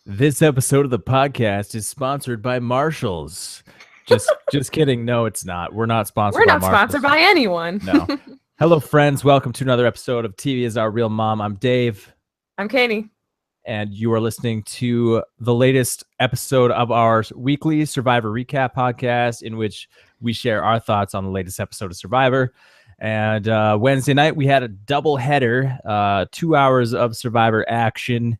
This episode of the podcast is sponsored by Marshalls. Just kidding. No, it's not. We're not sponsored We're by not Marshalls. sponsored by anyone. No. Hello, friends. Welcome to another episode of TV is Our Real Mom. I'm Dave. I'm Catie. And you are listening to the latest episode of our weekly Survivor recap podcast, in which we share our thoughts on the latest episode of Survivor. And Wednesday night, we had a double header, 2 hours of Survivor action.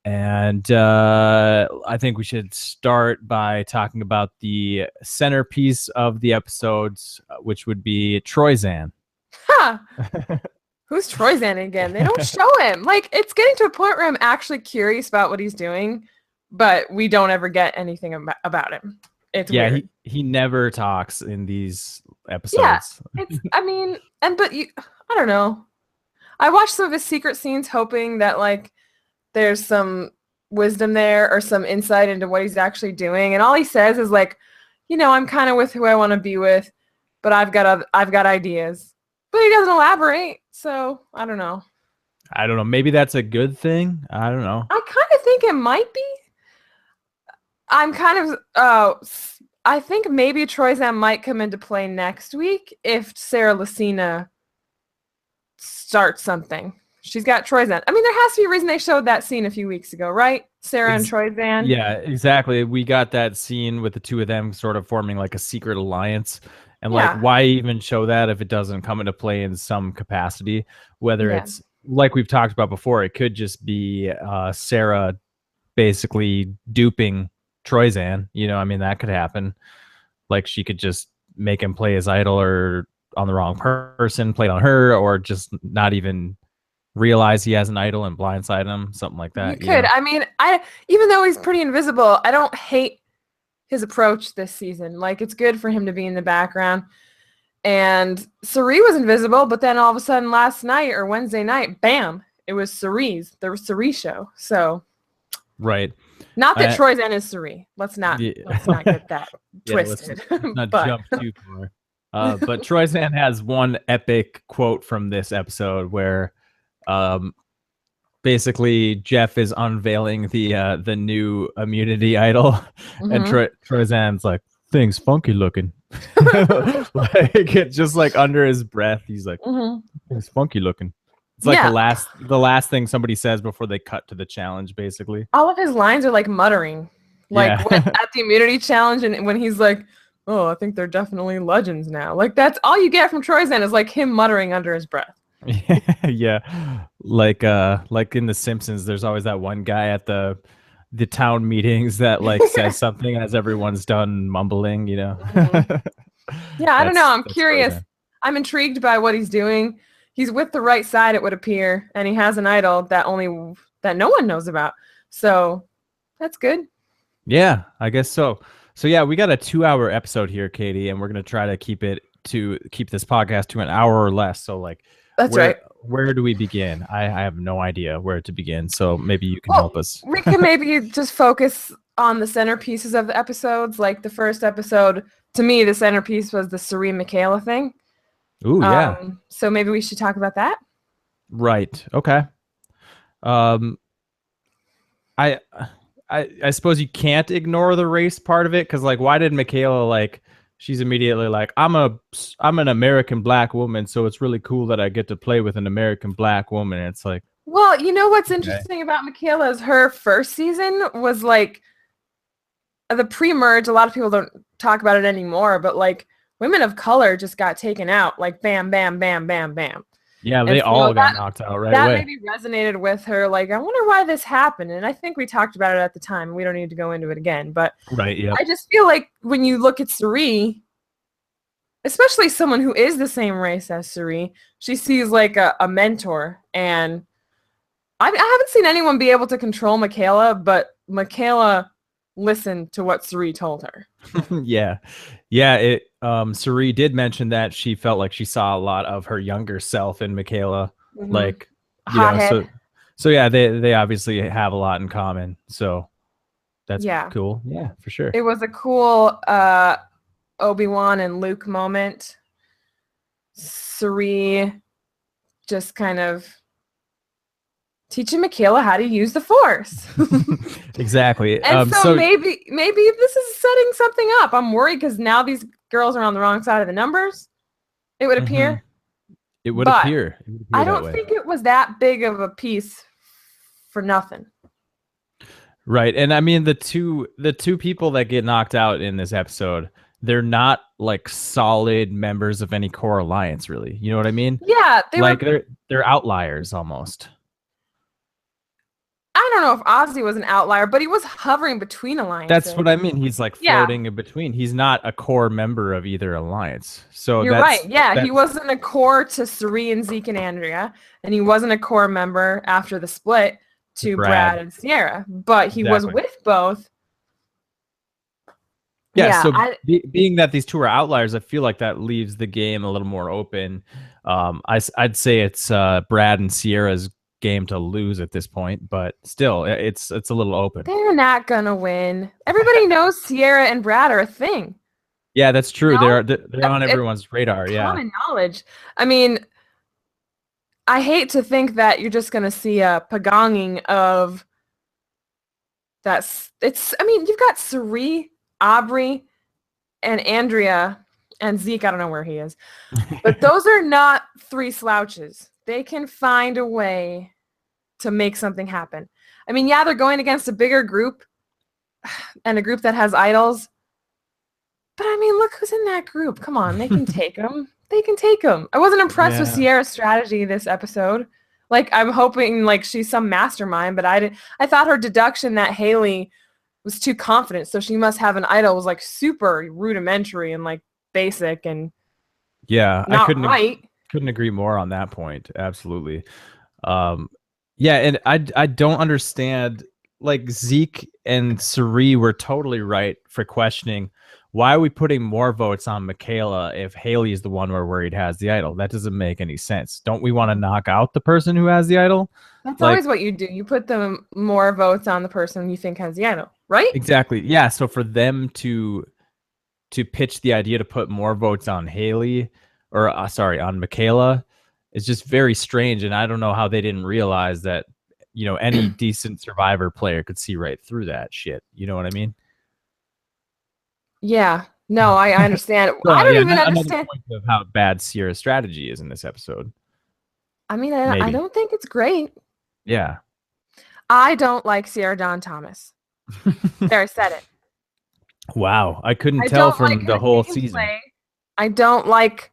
And I think we should start by talking about the centerpiece of the episodes, which would be Troyzan. Huh. Who's Troyzan again? They don't show him. Like, it's getting to a point where I'm actually curious about what he's doing, but we don't ever get anything about him. It's weird. He never talks in these episodes. Yeah, I don't know. I watched some of his secret scenes hoping that, like, there's some wisdom there or some insight into what he's actually doing. And all he says is, like, I'm kind of with who I want to be with, but I've got ideas. But he doesn't elaborate, so I don't know. Maybe that's a good thing. I don't know. I kind of think it might be. I think maybe Troyzan might come into play next week if Sarah Lucina starts something. She's got Troyzan. I mean, there has to be a reason they showed that scene a few weeks ago, right? Sarah and Troyzan. Yeah, exactly. We got that scene with the two of them sort of forming like a secret alliance. And like, why even show that if it doesn't come into play in some capacity? Whether it's like we've talked about before, it could just be Sarah basically duping Troyzan. That could happen. Like, she could just make him play his idol or on the wrong person, play it on her, or just not even realize he has an idol and blindside him, something like that. You could. I mean, even though he's pretty invisible, I don't hate his approach this season. Like, it's good for him to be in the background. And Cirie was invisible, but then all of a sudden last night or Wednesday night, bam, it was the Cirie show. So, right. Not that Troyzan is Cirie. Let's not get that twisted. Let's not jump too far. But Troyzan has one epic quote from this episode where basically Jeff is unveiling the new immunity idol, and Troyzan's like, "Thing's funky looking." Like, it's just like under his breath, he's like, "Thing's funky looking." It's like the last thing somebody says before they cut to the challenge, basically. All of his lines are like muttering, like at the immunity challenge, and when he's like, "Oh, I think they're definitely legends now." Like, that's all you get from Troyzan is like him muttering under his breath. Yeah, like in The Simpsons, there's always that one guy at the town meetings that like says something as everyone's done mumbling. Yeah, I don't know. I'm curious. Troyzan. I'm intrigued by what he's doing. He's with the right side, it would appear, and he has an idol that no one knows about. So that's good. Yeah, I guess so. So yeah, we got a 2-hour episode here, Catie, and we're gonna try to keep this podcast to an hour or less. So like, that's right. Where do we begin? I have no idea where to begin. So maybe you can help us. We can maybe just focus on the centerpieces of the episodes. Like the first episode, to me, the centerpiece was the Cirie Michaela thing. Ooh, yeah. So maybe we should talk about that. Right. Okay. I suppose you can't ignore the race part of it, because like, why did Michaela, like, she's immediately like, I'm an American black woman, so it's really cool that I get to play with an American black woman. And it's like, well, you know what's interesting about Michaela is her first season was like the pre-merge. A lot of people don't talk about it anymore, but like, women of color just got taken out, like bam, bam, bam, bam, bam. Yeah, they all got knocked out right away. That maybe resonated with her. Like, I wonder why this happened. And I think we talked about it at the time. We don't need to go into it again. But I just feel like when you look at Cirie, especially someone who is the same race as Cirie, she sees like a mentor. And I haven't seen anyone be able to control Michaela, but Michaela listened to what Cirie told her. Yeah. Cirie did mention that she felt like she saw a lot of her younger self in Michaela. Like, so yeah, they obviously have a lot in common. So that's cool. Yeah, for sure. It was a cool Obi-Wan and Luke moment. Cirie just kind of teaching Michaela how to use the Force. Exactly. And so maybe this is setting something up. I'm worried because now these girls are on the wrong side of the numbers. It would appear. It would appear. I don't think it was that big of a piece for nothing. Right. And I mean, the two people that get knocked out in this episode, they're not like solid members of any core alliance, really. You know what I mean? Yeah. They're outliers almost. I don't know if Ozzy was an outlier, but he was hovering between alliances. That's what I mean. He's like floating in between. He's not a core member of either alliance. So you're right. Yeah, he wasn't a core to Cirie and Zeke and Andrea, and he wasn't a core member after the split to Brad and Cirie, but he was with both. Yeah, so being that these two are outliers, I feel like that leaves the game a little more open. I'd say it's Brad and Sierra's game to lose at this point, but still it's a little open. They're not gonna win. Everybody knows Cirie and Brad are a thing. Yeah, that's true. You know? They're on everyone's radar. Common knowledge. I mean, I hate to think that you're just gonna see a pagonging of I mean, you've got Cirie, Aubry, and Andrea and Zeke. I don't know where he is, but those are not three slouches. They can find a way to make something happen. I mean, yeah, they're going against a bigger group and a group that has idols. But I mean, look who's in that group. Come on, they can take them. They can take them. I wasn't impressed with Sierra's strategy this episode. Like, I'm hoping like she's some mastermind, but I thought her deduction that Haley was too confident, so she must have an idol, was like super rudimentary and like basic and I couldn't agree more on that point. Absolutely. And I don't understand, like, Zeke and Cirie were totally right for questioning, why are we putting more votes on Michaela if Haley is the one we're worried has the idol? That doesn't make any sense. Don't we want to knock out the person who has the idol? That's always what you do. You put the more votes on the person you think has the idol, right? Exactly. Yeah. So for them to pitch the idea to put more votes on Haley, or on Michaela, is just very strange. And I don't know how they didn't realize that, you know, any decent Survivor player could see right through that shit. You know what I mean? Yeah. No, I understand. So, I don't even understand of how bad Sierra's strategy is in this episode. I mean, I don't think it's great. Yeah. I don't like Ciara Dawn Thomas. There, I said it. Wow. I couldn't tell from the whole season. I don't like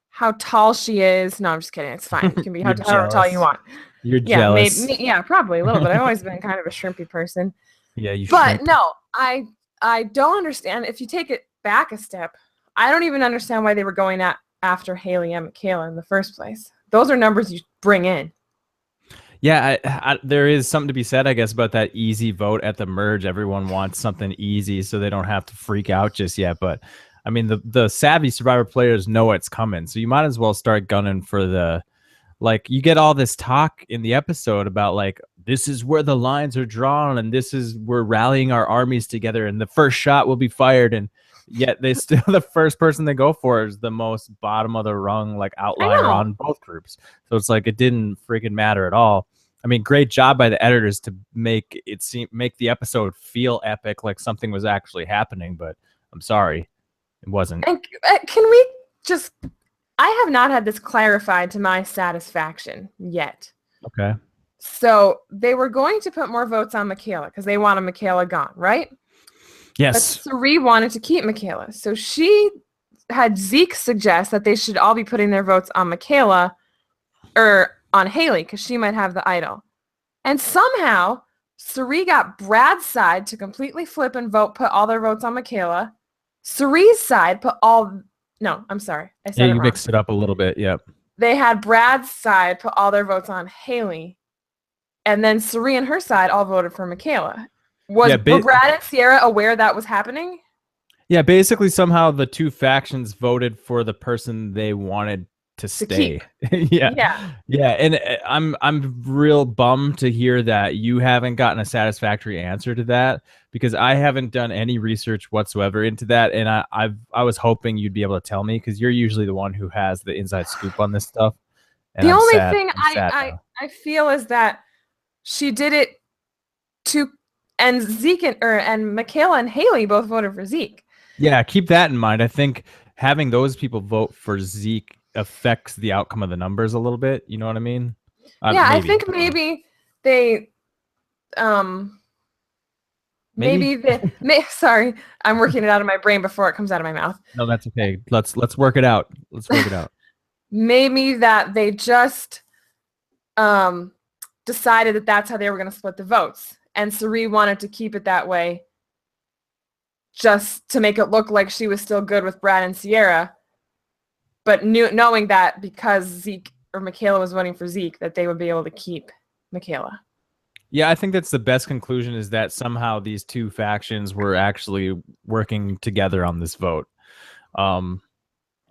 how tall she is. No, I'm just kidding. It's fine. You can be however tall you want. You're jealous. Maybe, probably a little bit. I've always been kind of a shrimpy person. Yeah, But no, I don't understand. If you take it back a step, I don't even understand why they were going after Haley and Michaela in the first place. Those are numbers you bring in. Yeah, there is something to be said, I guess, about that easy vote at the merge. Everyone wants something easy so they don't have to freak out just yet. But I mean, the savvy Survivor players know it's coming, so you might as well start gunning for the, like, you get all this talk in the episode about, like, this is where the lines are drawn and we're rallying our armies together and the first shot will be fired, and yet they still the first person they go for is the most bottom of the rung, like, outlier on both groups. So it's like it didn't freaking matter at all. I mean, great job by the editors to make the episode feel epic, like something was actually happening, but I'm sorry, it wasn't. And can we just, I have not had this clarified to my satisfaction yet. Okay. So they were going to put more votes on Michaela because they wanted Michaela gone, right? Yes. But Cirie wanted to keep Michaela. So she had Zeke suggest that they should all be putting their votes on Michaela or on Haley because she might have the idol. And somehow Cirie got Brad's side to completely flip and put all their votes on Michaela. Cirie's side put all... No, I'm sorry. I said it wrong. You mixed it up a little bit. Yep. They had Brad's side put all their votes on Haley. And then Cirie and her side all voted for Michaela. Were Brad and Ciara aware that was happening? Yeah, basically somehow the two factions voted for the person they wanted to stay. Yeah. And I'm real bummed to hear that you haven't gotten a satisfactory answer to that, because I haven't done any research whatsoever into that, and I was hoping you'd be able to tell me, because you're usually the one who has the inside scoop on this stuff. And the only thing I feel is that she did it to, and Zeke and Michaela and Haley both voted for Zeke. Yeah, keep that in mind. I think having those people vote for Zeke affects the outcome of the numbers a little bit. You know what I mean? Yeah, maybe. I think maybe they, sorry, I'm working it out of my brain before it comes out of my mouth. No, that's okay. Let's work it out. Let's work it out. Maybe that they just decided that that's how they were going to split the votes, and Cirie wanted to keep it that way just to make it look like she was still good with Brad and Ciara, but knowing that because Zeke or Michaela was voting for Zeke, that they would be able to keep Michaela. Yeah, I think that's the best conclusion, is that somehow these two factions were actually working together on this vote.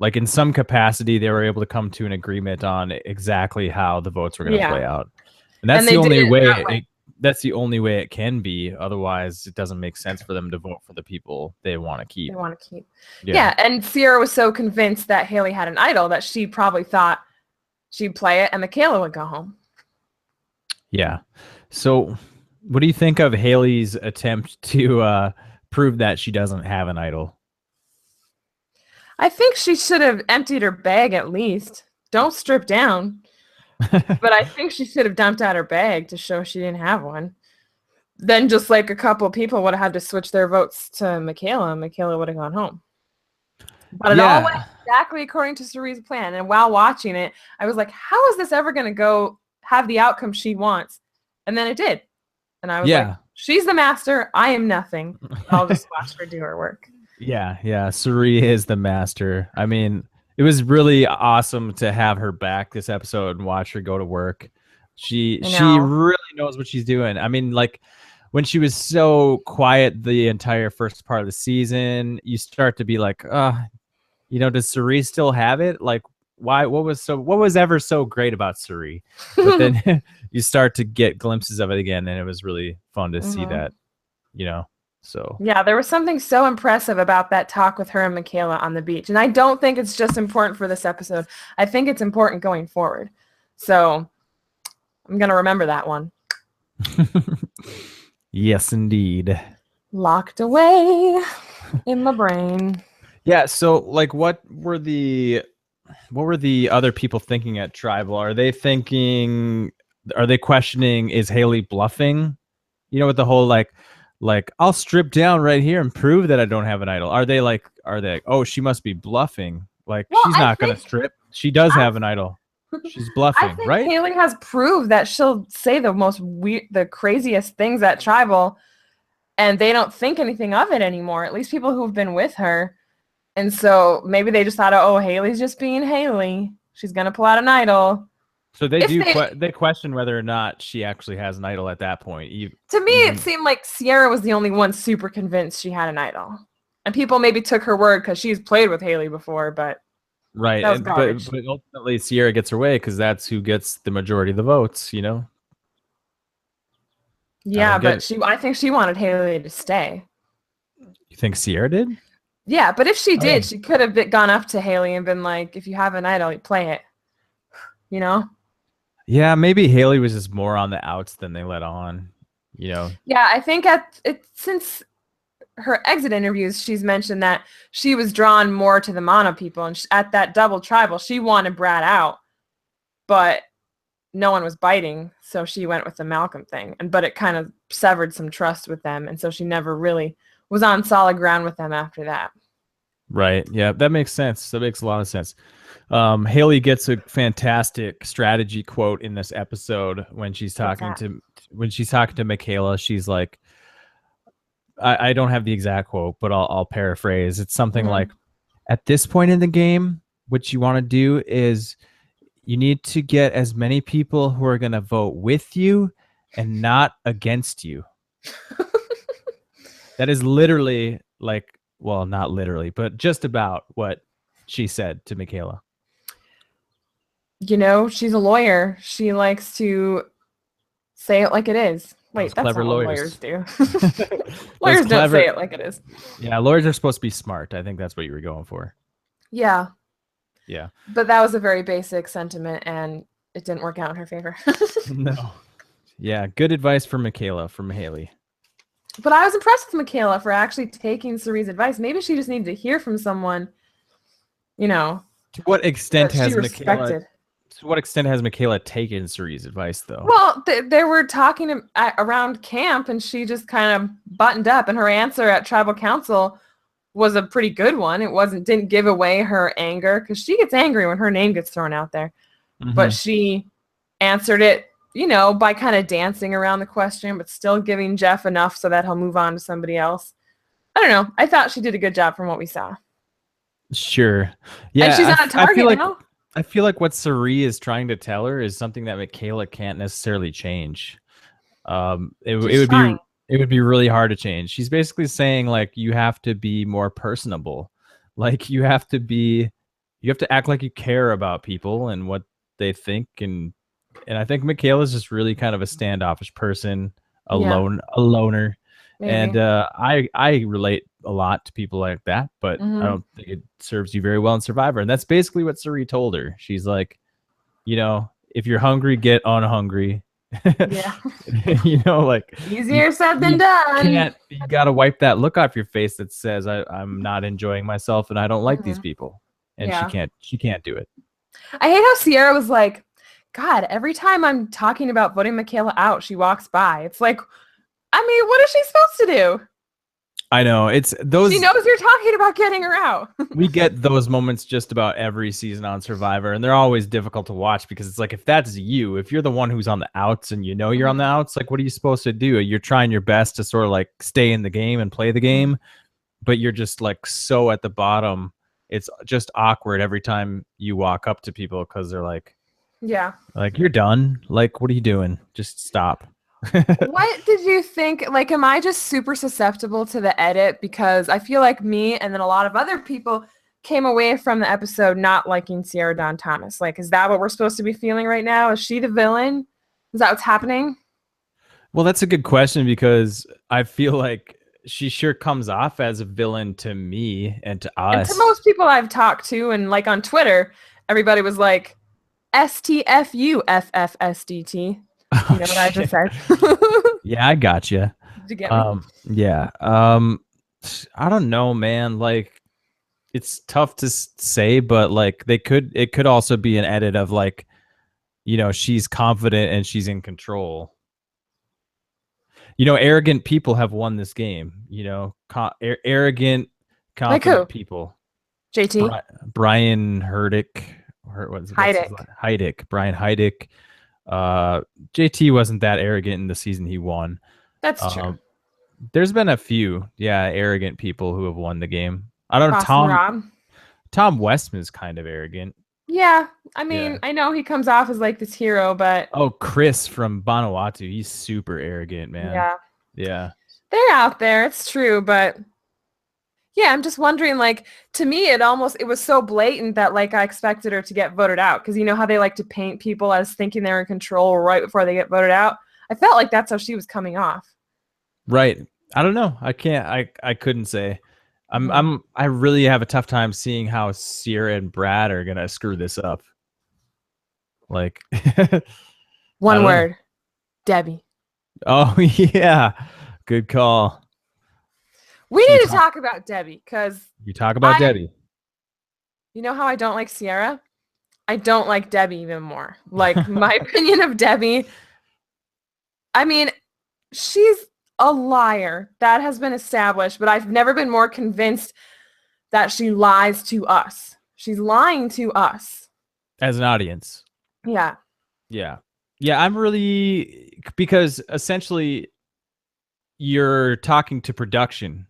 Like in some capacity, they were able to come to an agreement on exactly how the votes were going to play out. And that's the only way. That's the only way it can be. Otherwise, it doesn't make sense for them to vote for the people they want to keep. Yeah, and Ciara was so convinced that Haley had an idol that she probably thought she'd play it and Michaela would go home. Yeah. So what do you think of Haley's attempt to prove that she doesn't have an idol? I think she should have emptied her bag at least. Don't strip down. But I think she should have dumped out her bag to show she didn't have one. Then just like a couple people would have had to switch their votes to Michaela, and Michaela would have gone home. But it all went exactly according to Cirie's plan. And while watching it, I was like, how is this ever going to go have the outcome she wants? And then it did. And I was like, she's the master. I am nothing. I'll just watch her do her work. Yeah. Cirie is the master. I mean, it was really awesome to have her back this episode and watch her go to work. She really knows what she's doing. I mean, like when she was so quiet the entire first part of the season, you start to be like, does Cirie still have it? Like, why? What was ever so great about Cirie? But then you start to get glimpses of it again, and it was really fun to see that, So yeah, there was something so impressive about that talk with her and Michaela on the beach. And I don't think it's just important for this episode. I think it's important going forward. So I'm going to remember that one. Yes, indeed. Locked away in my brain. Yeah, so like what were the other people thinking at Tribal? Are they questioning, is Haley bluffing? With the whole like I'll strip down right here and prove that I don't have an idol. Are they like, oh, she must be bluffing. Like, she's not going to strip. She does have an idol. She's bluffing, right? Haley has proved that she'll say the craziest things at Tribal, and they don't think anything of it anymore. At least people who've been with her. And so maybe they just thought, oh, Haley's just being Haley. She's going to pull out an idol. So they they question whether or not she actually has an idol at that point. To me, it seemed like Ciara was the only one super convinced she had an idol. And people maybe took her word because she's played with Haley before, but right. But ultimately Ciara gets her way because that's who gets the majority of the votes, Yeah, but I think she wanted Haley to stay. You think Ciara did? Yeah, but if she did, she could have gone up to Haley and been like, if you have an idol, you play it. Yeah, maybe Haley was just more on the outs than they let on, Yeah, I think since her exit interviews, she's mentioned that she was drawn more to the mono people, and at that double Tribal, she wanted Brad out, but no one was biting, so she went with the Malcolm thing, but it kind of severed some trust with them, and so she never really was on solid ground with them after that. Right. Yeah, that makes sense. That makes a lot of sense. Haley gets a fantastic strategy quote in this episode when she's talking to Michaela. She's like, I don't have the exact quote, but I'll paraphrase. It's something like, at this point in the game, what you want to do is you need to get as many people who are going to vote with you and not against you. That is literally like, well, not literally, but just about what she said to Michaela. She's a lawyer. She likes to say it like it is. Wait, that's not what lawyers do. Lawyers don't say it like it is. Yeah, lawyers are supposed to be smart. I think that's what you were going for. Yeah. Yeah. But that was a very basic sentiment, and it didn't work out in her favor. No. Yeah, good advice for Michaela from Haley. But I was impressed with Michaela for actually taking Cirie's advice. Maybe she just needed to hear from someone, To what extent has Michaela? To what extent has Michaela taken Cirie's advice, though? Well, they were talking around camp, and she just kind of buttoned up, and her answer at tribal council was a pretty good one. It didn't give away her anger, because she gets angry when her name gets thrown out there. Mm-hmm. But she answered it, by kind of dancing around the question, but still giving Jeff enough so that he'll move on to somebody else. I don't know. I thought she did a good job from what we saw. Sure. Yeah. And she's on a target now. I feel like what Cirie is trying to tell her is something that Michaela can't necessarily change. It would be really hard to change. She's basically saying, like, you have to be more personable. Like, you have to act like you care about people and what they think, and I think Michaela's just really kind of a standoffish person, a loner. Maybe. And I relate a lot to people like that, but I don't think it serves you very well in Survivor. And that's basically what Cirie told her. She's like, if you're hungry, get unhungry. Yeah. Like, easier said than done. You gotta wipe that look off your face that says I'm not enjoying myself and I don't like these people. And she can't do it. I hate how Cirie was like, God, every time I'm talking about voting Michaela out, she walks by. It's like, I mean, what is she supposed to do? I know. It's those. She knows you're talking about getting her out. We get those moments just about every season on Survivor, and they're always difficult to watch because it's like, if that's you, if you're the one who's on the outs and you're on the outs, like, what are you supposed to do? You're trying your best to sort of like stay in the game and play the game, but you're just like so at the bottom. It's just awkward every time you walk up to people because they're like, yeah, like, you're done. Like, what are you doing? Just stop. What did you think? Like, am I just super susceptible to the edit? Because I feel like me and then a lot of other people came away from the episode not liking Ciara Dawn Thomas. Like, is that what we're supposed to be feeling right now? Is she the villain? Is that what's happening? Well, that's a good question because I feel like she sure comes off as a villain to me and to us. And to most people I've talked to, and like on Twitter, everybody was like, STFUFFSDT. You know what I just said? Yeah, I got you. Did you get me? Yeah. I don't know, man. Like, it's tough to say, but like it could also be an edit of like, she's confident and she's in control. Arrogant people have won this game. Arrogant, confident people. JT? Brian Heidick. Brian Heidick. JT wasn't that arrogant in the season he won. That's true. There's been a few, arrogant people who have won the game. I don't know. Tom Westman's kind of arrogant. Yeah, I mean, I know he comes off as like this hero, but Chris from Vanuatu, he's super arrogant, man. Yeah. They're out there. It's true, but yeah, I'm just wondering, like, to me, it was so blatant that, like, I expected her to get voted out. Because you know how they like to paint people as thinking they're in control right before they get voted out? I felt like that's how she was coming off. Right. I don't know. I couldn't say. I really have a tough time seeing how Ciara and Brad are going to screw this up. Like. One word. Debbie. Oh, yeah. Good call. We need to talk about Debbie because you talk about Debbie. You know how I don't like Ciara? I don't like Debbie even more. Like, my opinion of Debbie, I mean, she's a liar. That has been established, but I've never been more convinced that she lies to us. She's lying to us. As an audience. Yeah. Yeah. Yeah, because essentially you're talking to production.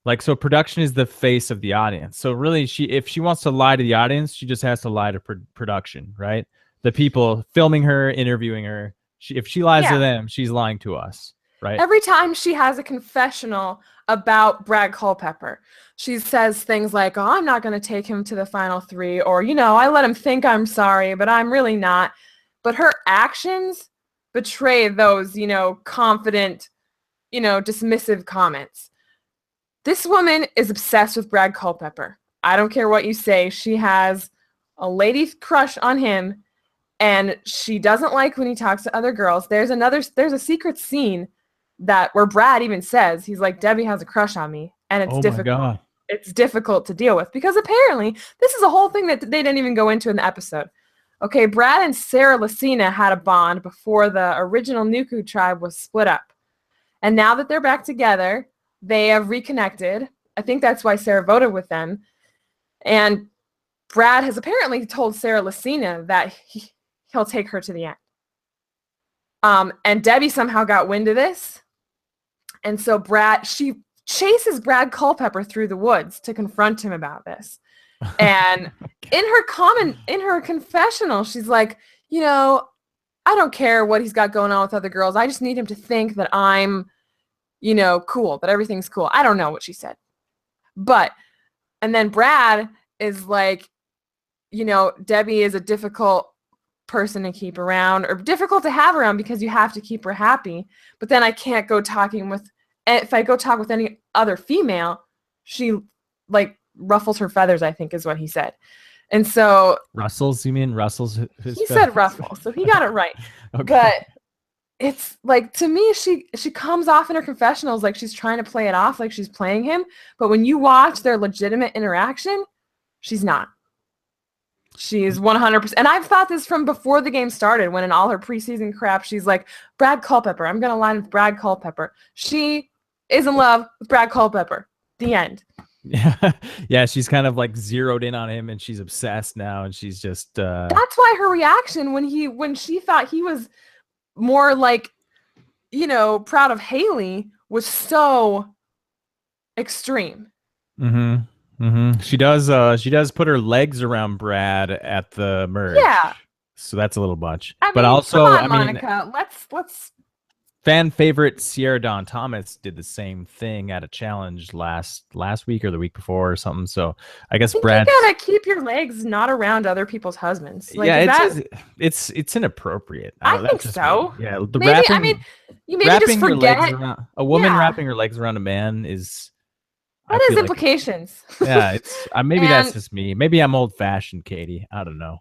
Like, so production is the face of the audience. So really, if she wants to lie to the audience, she just has to lie to production, right? The people filming her, interviewing her. If she lies to them, she's lying to us, right? Every time she has a confessional about Brad Culpepper, she says things like, "Oh, I'm not going to take him to the final 3," or, I let him think I'm sorry, but I'm really not. But her actions betray those, confident, dismissive comments. This woman is obsessed with Brad Culpepper. I don't care what you say. She has a lady crush on him, And she doesn't like when he talks to other girls. There's a secret scene where Brad even says, he's like, Debbie has a crush on me. And it's difficult. My God. It's difficult to deal with because apparently this is a whole thing that they didn't even go into in the episode. Okay, Brad and Sarah Lucina had a bond before the original Nuku tribe was split up. And now that they're back together, they have reconnected. I think that's why Sarah voted with them. And Brad has apparently told Sarah Lucina that he'll take her to the end. And Debbie somehow got wind of this. And so she chases Brad Culpepper through the woods to confront him about this. And in her confessional, she's like, I don't care what he's got going on with other girls. I just need him to think that I'm, cool, that everything's cool. I don't know what she said. And then Brad is like, Debbie is a difficult person to keep around or difficult to have around because you have to keep her happy. But then I can't go if I go talk with any other female, she like ruffles her feathers, I think is what he said. And so Russell's, you mean Russell's? He said ruffle, so he got it right. Okay. But it's like, to me, she comes off in her confessionals like she's trying to play it off like she's playing him. But when you watch their legitimate interaction, she's not. She's 100%. And I've thought this from before the game started, when in all her preseason crap, she's like, Brad Culpepper. I'm going to line with Brad Culpepper. She is in love with Brad Culpepper. The end. Yeah, she's kind of like zeroed in on him and she's obsessed now. And she's just... That's why her reaction when she thought he was more like, proud of Haley was so extreme. Mm-hmm. Mm-hmm. She does put her legs around Brad at the merge. Yeah. So that's a little much. But also, come on, Monica, let's. Fan favorite Cirie Dawn Thomas did the same thing at a challenge last week or the week before or something. So I guess Brad, you gotta keep your legs not around other people's husbands. Like, it's inappropriate. I think so. Yeah, you maybe just forget a woman wrapping her legs around a man is. That has implications. It's maybe that's just me. Maybe I'm old fashioned, Catie. I don't know.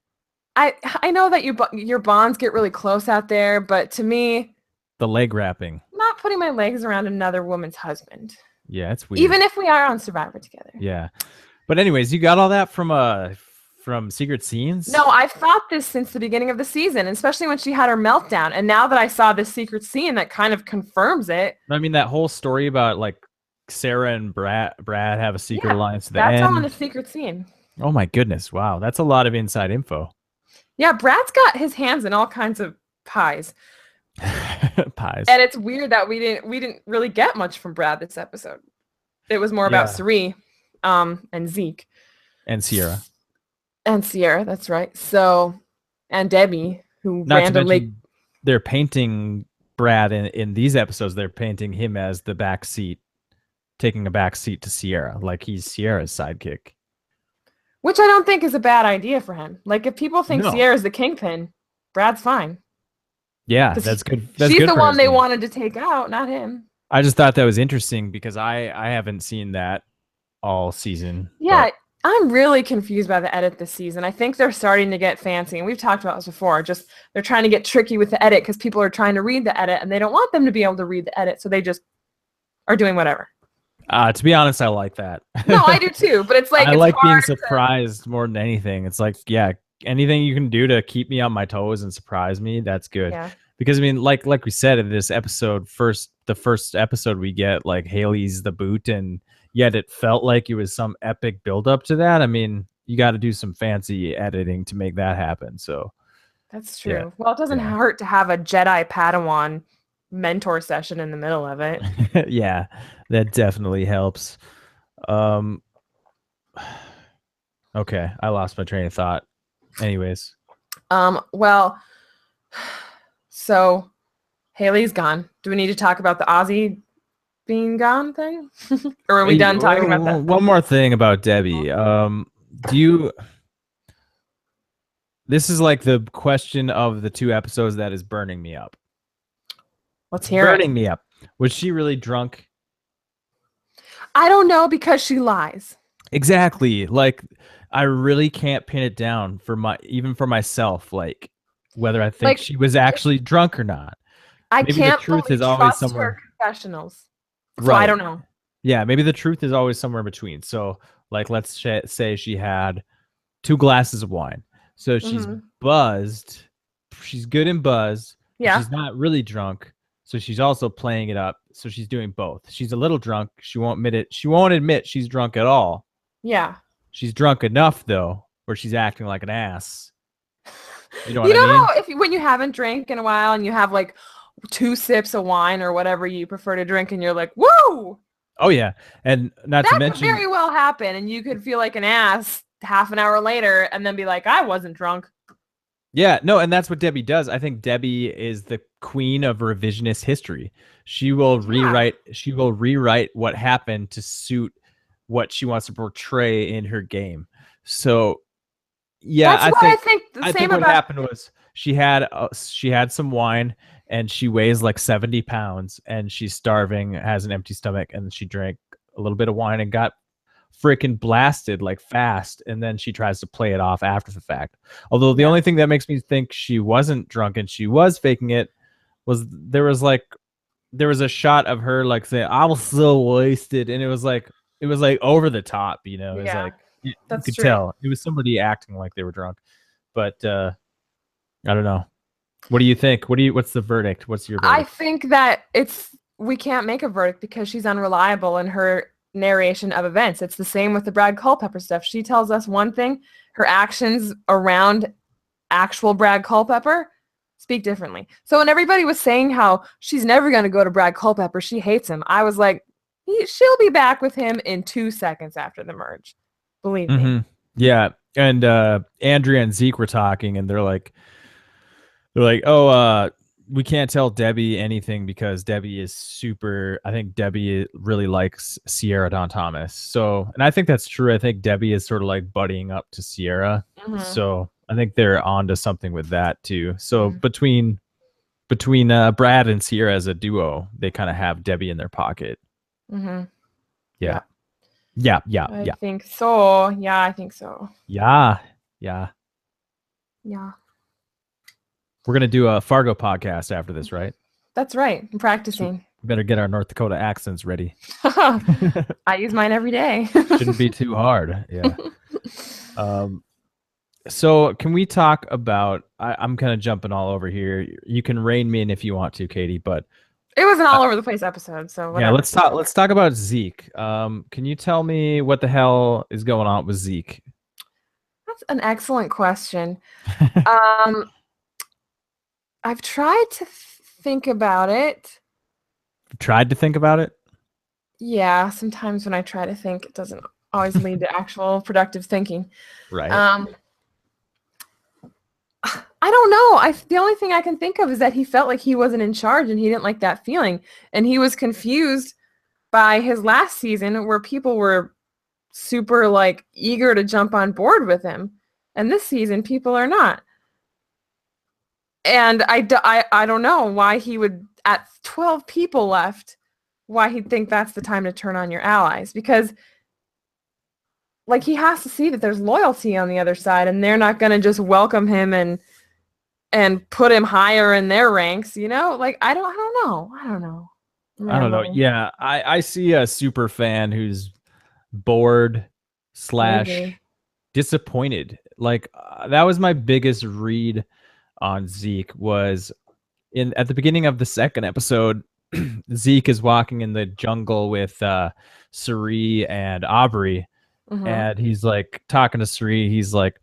I know that your bonds get really close out there, but to me, the leg wrapping. I'm not putting my legs around another woman's husband. Yeah, it's weird. Even if we are on Survivor together. Yeah, but anyways, you got all that from Secret Scenes? No, I've thought this since the beginning of the season, especially when she had her meltdown, and now that I saw this secret scene, that kind of confirms it. I mean, that whole story about like Sarah and Brad have a secret alliance to the end. That's all in the secret scene. Oh my goodness. Wow. That's a lot of inside info. Yeah. Brad's got his hands in all kinds of pies. Pies. And it's weird that we didn't really get much from Brad this episode. It was more about Cirie, and Zeke. And Sierra. And Sierra, that's right. So, and Debbie, who not randomly... They're painting Brad in these episodes, they're painting him as the backseat. Taking a back seat to Sierra, like he's Sierra's sidekick. Which I don't think is a bad idea for him. Like, if people think Sierra's the kingpin, Brad's fine. Yeah, that's good. She's the one they wanted to take out, not him. I just thought that was interesting because I haven't seen that all season. Yeah, but I'm really confused by the edit this season. I think they're starting to get fancy, and we've talked about this before. Just they're trying to get tricky with the edit because people are trying to read the edit, and they don't want them to be able to read the edit, so they just are doing whatever. To be honest, I like that. No, I do too, but it's like I like being surprised more than anything. It's like, yeah, anything you can do to keep me on my toes and surprise me, that's good. Yeah. Because I mean, like we said in this episode, the first episode we get like Haley's the boot, and yet it felt like it was some epic build up to that. I mean, you got to do some fancy editing to make that happen. So that's true. Yeah. Well, it doesn't hurt to have a Jedi Padawan mentor session in the middle of it. Yeah, that definitely helps. Okay, I lost my train of thought. Anyways. Well, so Haley's gone. Do we need to talk about the Aussie being gone thing? Or are we done talking about that? One more thing about Debbie. This is like the question of the 2 episodes that is burning me up. Let's hear it. Burning me up. Was she really drunk? I don't know, because she lies. Exactly. Like, I really can't pin it down even for myself. Like, whether I think she was actually drunk or not. I can't trust her confessionals. So I don't know. Yeah, maybe the truth is always somewhere in between. So, like, let's say she had 2 glasses of wine. So she's buzzed. She's good and buzzed. Yeah. She's not really drunk. So she's also playing it up. So she's doing both. She's a little drunk. She won't admit it. She won't admit she's drunk at all. Yeah. She's drunk enough, though, where she's acting like an ass. You know what I mean? When you haven't drank in a while and you have like 2 sips of wine or whatever you prefer to drink and you're like, woo! Oh, yeah. And not to mention... That could very well happen, and you could feel like an ass half an hour later and then be like, I wasn't drunk. Yeah, no, and that's what Debbie does. I think Debbie is the queen of revisionist history. She will rewrite what happened to suit what she wants to portray in her game. So, yeah, I think what happened was she had some wine and she weighs like 70 pounds and she's starving, has an empty stomach, and she drank a little bit of wine and got freaking blasted like fast, and then she tries to play it off after the fact. Although the only thing that makes me think she wasn't drunk and she was faking it was there was a shot of her like saying, I was so wasted, and it was like over the top, you know. It was like you could tell it was somebody acting like they were drunk. But I don't know. What do you think? What's the verdict? What's your verdict? I think that we can't make a verdict because she's unreliable in her narration of events. It's the same with the Brad Culpepper stuff. She tells us one thing, her actions around actual Brad Culpepper speak differently. So when everybody was saying how she's never going to go to Brad Culpepper, she hates him, I was like, she'll be back with him in 2 seconds after the merge. Believe me. Yeah. And Andrea and Zeke were talking, and they're like, oh, we can't tell Debbie anything because Debbie is I think Debbie really likes Ciara Don Thomas. So, and I think that's true. I think Debbie is sort of like buddying up to Ciara. So I think they're onto something with that too. So between Brad and Ciara as a duo, they kind of have Debbie in their pocket. Yeah. I think so. Yeah, I think so. Yeah. We're going to do a Fargo podcast after this, right? That's right. I'm practicing. So we better get our North Dakota accents ready. I use mine every day. Shouldn't be too hard. Yeah. So can we talk about, I'm kind of jumping all over here. You can rein me in if you want to, Catie, but it was an all over the place episode. So whatever. Yeah, let's talk about Zeke. Can you tell me what the hell is going on with Zeke? That's an excellent question. I've tried to think about it. Tried to think about it? Yeah, sometimes when I try to think, it doesn't always lead to actual productive thinking. Right. I don't know. The only thing I can think of is that he felt like he wasn't in charge and he didn't like that feeling. And he was confused by his last season where people were super like eager to jump on board with him. And this season, people are not. And I don't know why he would, at 12 people left, why he'd think that's the time to turn on your allies. Because, like, he has to see that there's loyalty on the other side, and they're not going to just welcome him and put him higher in their ranks, you know? Like, I don't know. Yeah, I see a super fan who's bored / disappointed. Like, that was my biggest read on Zeke was at the beginning of the second episode. Zeke is walking in the jungle with Cirie and Aubry, and he's like talking to Cirie. He's like,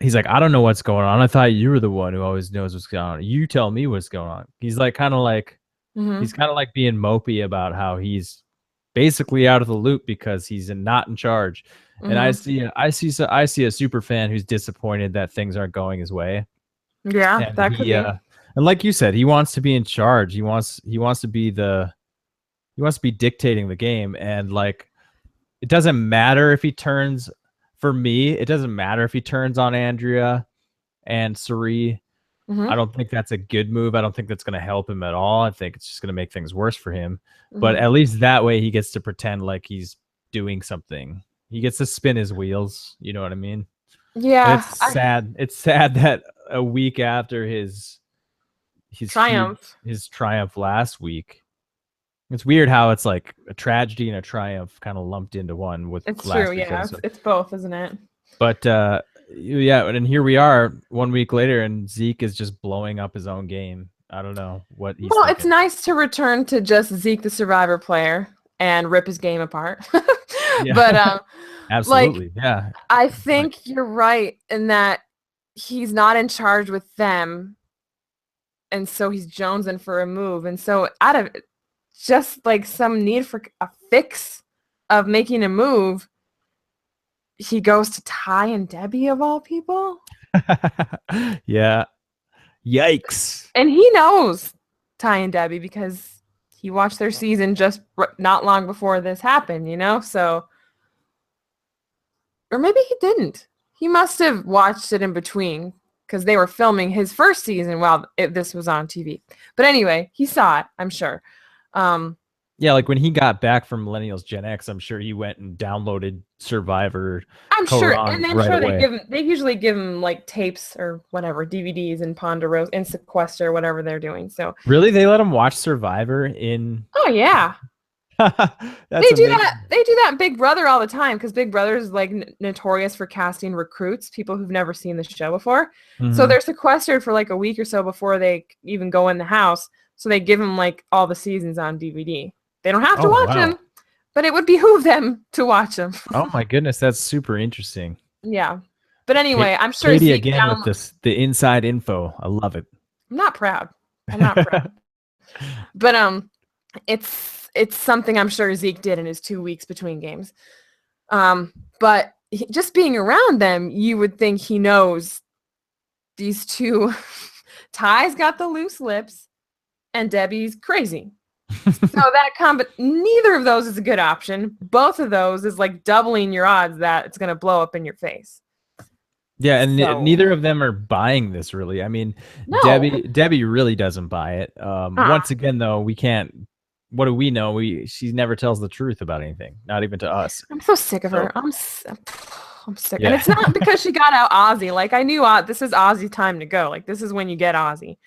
I don't know what's going on. I thought you were the one who always knows what's going on. You tell me what's going on. He's like kind of like he's kind of like being mopey about how he's basically out of the loop because he's not in charge. And I see a super fan who's disappointed that things aren't going his way. Yeah, and that could be. And like you said, he wants to be in charge. He wants to be dictating the game. And like, it doesn't matter if he turns. For me, it doesn't matter if he turns on Andrea and Cirie. I don't think that's a good move. I don't think that's going to help him at all. I think it's just going to make things worse for him. But at least that way he gets to pretend like he's doing something. He gets to spin his wheels. You know what I mean? Yeah. And it's sad. It's sad that a week after his triumph. his triumph last week, it's weird how it's like a tragedy and a triumph kind of lumped into one with it's last true, week's yeah. episode. It's both, isn't it? But yeah, and here we are 1 week later, and Zeke is just blowing up his own game. I don't know what he's thinking. It's nice to return to just Zeke the Survivor player and rip his game apart. Yeah. But absolutely, yeah. I think you're right in that he's not in charge with them, and so he's jonesing for a move. And so out of just like some need for a fix of making a move, he goes to Ty and Debbie of all people. Yeah. Yikes. And he knows Ty and Debbie because he watched their season just not long before this happened, you know? So, or maybe he didn't. He must have watched it in between because they were filming his first season while this was on TV. But anyway, he saw it, I'm sure. Yeah, like when he got back from Millennials Gen X, I'm sure he went and downloaded Survivor. I'm sure, and I'm sure they usually give him like tapes or whatever, DVDs in Ponderosa, in Sequester, whatever they're doing. So really, they let him watch Survivor in? Oh yeah, they do that. They do that in Big Brother all the time because Big Brother is like notorious for casting recruits, people who've never seen the show before. Mm-hmm. So they're sequestered for like a week or so before they even go in the house. So they give them like all the seasons on DVD. They don't have to watch them, but it would behoove them to watch them. Oh my goodness, that's super interesting. Yeah, but anyway, I'm sure Catie again with this, the inside info. I love it. I'm not proud. But it's something I'm sure Zeke did in his 2 weeks between games. But just being around them, you would think he knows these two. Ty's got the loose lips, and Debbie's crazy. So that neither of those is a good option. Both of those is like doubling your odds that it's going to blow up in your face. Yeah, and neither of them are buying this really. I mean, no. Debbie really doesn't buy it. Once again, though, we can't. What do we know? She never tells the truth about anything, not even to us. I'm so sick of her. I'm sick, yeah. And it's not because she got out Ozzy. Like I knew this is Ozzy's time to go. Like this is when you get Ozzy.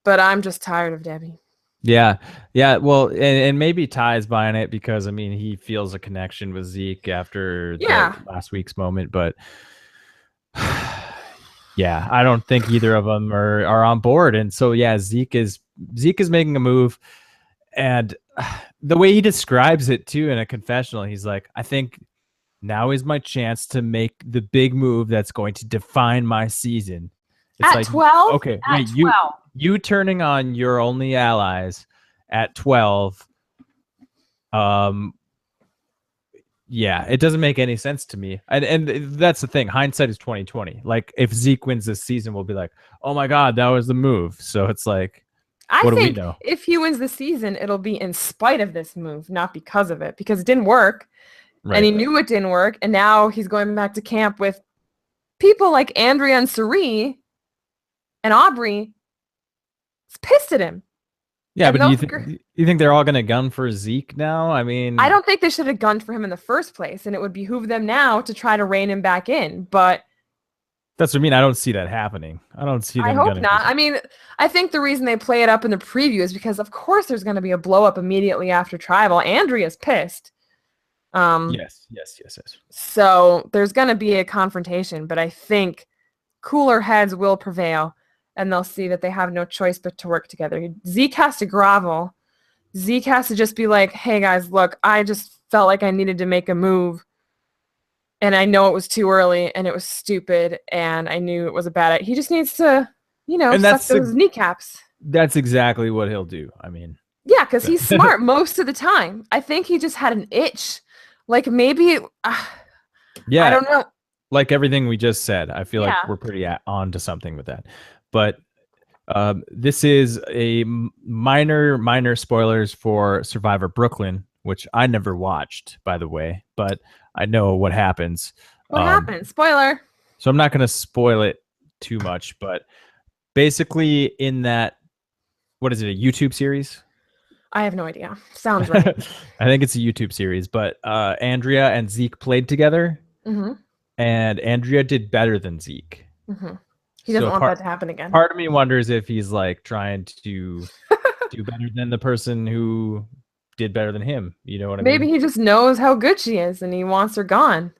But I'm just tired of Debbie. Yeah. Well, and maybe Ty's buying it because I mean he feels a connection with Zeke after the last week's moment, but yeah, I don't think either of them are on board. And so yeah, Zeke is making a move, and the way he describes it too in a confessional, he's like, I think now is my chance to make the big move that's going to define my season. It's at like 12? Okay, wait, 12. You turning on your only allies at 12. Yeah, it doesn't make any sense to me. And that's the thing. Hindsight is 2020. Like if Zeke wins this season, we'll be like, oh my God, that was the move. So it's like, what do we know? If he wins the season, it'll be in spite of this move, not because of it, because it didn't work. Right. And he knew it didn't work. And now he's going back to camp with people like Andrea and Cirie and Aubry. It's pissed at him. Yeah, and but you think they're all going to gun for Zeke now? I mean, I don't think they should have gunned for him in the first place, and it would behoove them now to try to rein him back in. But that's what I mean. I don't see that happening. I don't see them. I hope not. I mean, I think the reason they play it up in the preview is because, of course, there's going to be a blow up immediately after Tribal. Andrea's pissed. Yes. So there's going to be a confrontation, but I think cooler heads will prevail. And they'll see that they have no choice but to work together. Zeke has to grovel. Zeke has to just be like, hey, guys, look, I just felt like I needed to make a move. And I know it was too early and it was stupid. And I knew it was a bad idea. He just needs to, suck those kneecaps. That's exactly what he'll do. I mean. Yeah, because he's smart most of the time. I think he just had an itch. Like maybe, I don't know. Like everything we just said, I feel like we're pretty on to something with that. But this is a minor spoilers for Survivor Brooklyn, which I never watched, by the way, but I know what happens. What happens? Spoiler. So I'm not going to spoil it too much, but basically in that, what is it, a YouTube series? I have no idea. Sounds right. I think it's a YouTube series, but Andrea and Zeke played together. Mm-hmm. and Andrea did better than Zeke. Mm-hmm. He doesn't want that to happen again. Part of me wonders if he's like trying to do better than the person who did better than him. You know what I mean? Maybe he just knows how good she is and he wants her gone.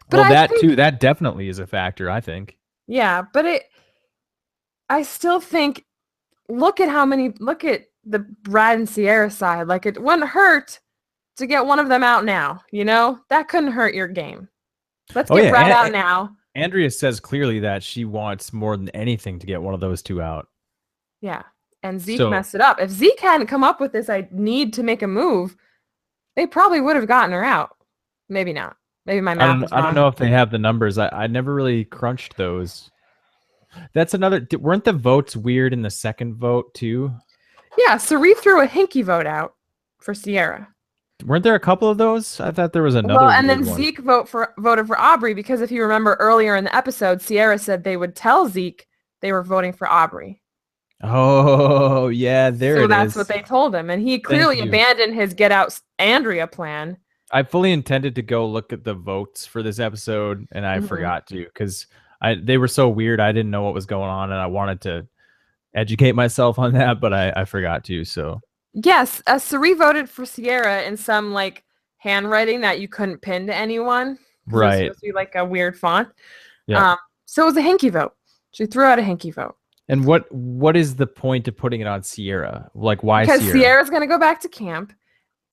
But well, too, that definitely is a factor, I think. Yeah, but I still think, look at the Brad and Cirie side. Like, it wouldn't hurt to get one of them out now, you know? That couldn't hurt your game. Let's get Brad out now. Andrea says clearly that she wants more than anything to get one of those two out. Yeah. And Zeke messed it up. If Zeke hadn't come up with this, I need to make a move, they probably would have gotten her out. Maybe not. Maybe my math is wrong. I don't know if they have the numbers. I never really crunched those. That's another. Weren't the votes weird in the second vote too? Yeah, Cirie threw a hinky vote out for Cirie. Weren't there a couple of those? I thought there was another. Well, and then Zeke voted for Aubry because if you remember earlier in the episode, Cirie said they would tell Zeke they were voting for Aubry. Oh yeah, so that's what they told him, and he clearly abandoned his get out Andrea plan. I fully intended to go look at the votes for this episode, and I forgot to because they were so weird. I didn't know what was going on, and I wanted to educate myself on that, but I forgot to. So yes, Cirie voted for Cirie in some like handwriting that you couldn't pin to anyone. Right, it was supposed to be like a weird font. Yeah. So it was a hinky vote. She threw out a hinky vote. And what is the point of putting it on Cirie? Like, why? Because Ciara's going to go back to camp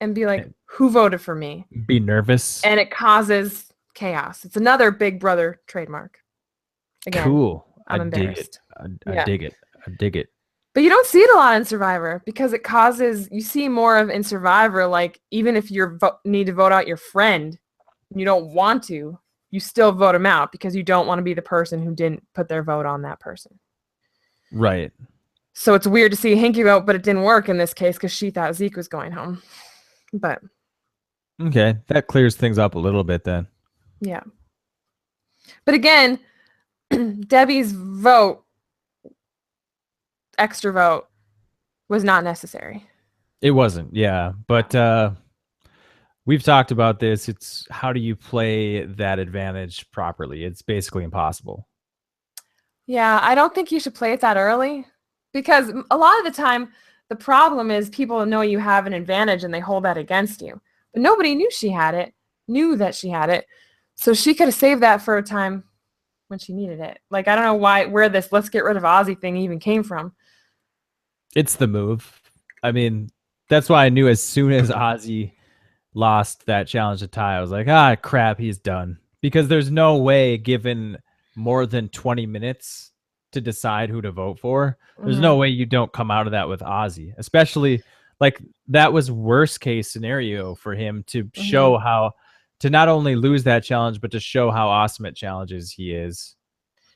and be like, who voted for me? Be nervous. And it causes chaos. It's another Big Brother trademark. Again, cool. I'm embarrassed. I dig it. I dig it. But you don't see it a lot in Survivor because it causes, you see more of in Survivor, like even if you need to vote out your friend, you don't want to, you still vote them out because you don't want to be the person who didn't put their vote on that person. Right. So it's weird to see a hinky vote, but it didn't work in this case because she thought Zeke was going home. But okay, that clears things up a little bit then. Yeah. But again, Debbie's vote, extra vote, was not necessary. It wasn't, yeah. But we've talked about this. It's how do you play that advantage properly? It's basically impossible. Yeah, I don't think you should play it that early because a lot of the time the problem is people know you have an advantage and they hold that against you. But nobody knew that she had it. So she could have saved that for a time when she needed it. Like, I don't know where this let's get rid of Ozzy thing even came from. It's the move. I mean, that's why I knew as soon as Ozzy lost that challenge to Ty, I was like, crap, he's done. Because there's no way, given more than 20 minutes to decide who to vote for, there's no way you don't come out of that with Ozzy. Especially, like, that was worst case scenario for him to show how, to not only lose that challenge, but to show how awesome at challenges he is.